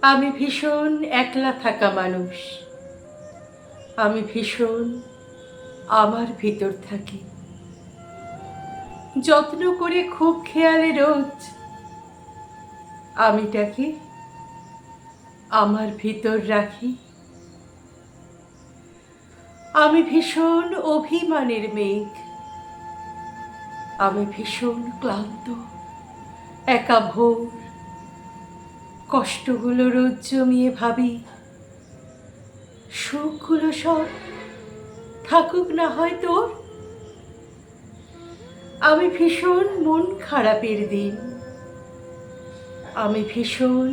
আমি ভীষণ একলা থাকা মানুষ। আমি ভীষণ আমার ভিতর থাকি, যত্ন করে খুব খেয়ালে রোজ আমিটাকে আমার ভিতর রাখি। আমি ভীষণ অভিমানের মেঘ। আমি ভীষণ ক্লান্ত, একা ভোর। কষ্টগুলো রোজ জমিয়ে ভাবি, সুখগুলো সব থাকুক না হয় তোর। আমি ভীষণ মন খারাপের দিন। আমি ভীষণ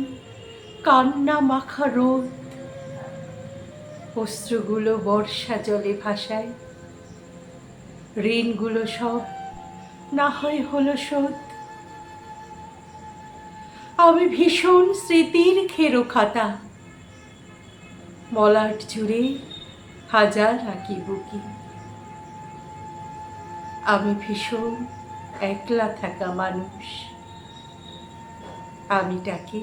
কান্না মাখা রোদ। অশ্রুগুলো বর্ষা জলে ভাসায়, ঋণগুলো সব না হয় হলো শোধ। আমি ভীষণ স্মৃতির খেরো খাতা, মলাট জুড়ে হাজার আঁকি বুকি। আমি ভীষণ একলা থাকা মানুষ। আমিটাকে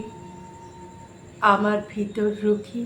আমার ভিতর রাখি।